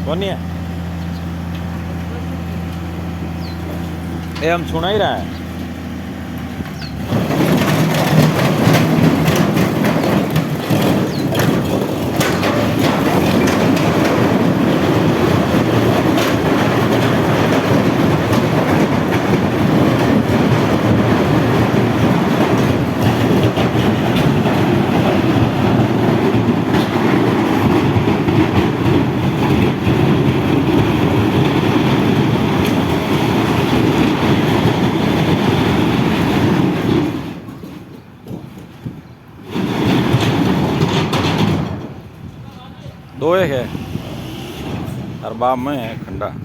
कौन है ये? हम सुना ही रहा है। दो एक है, अरबाब में है खंडा।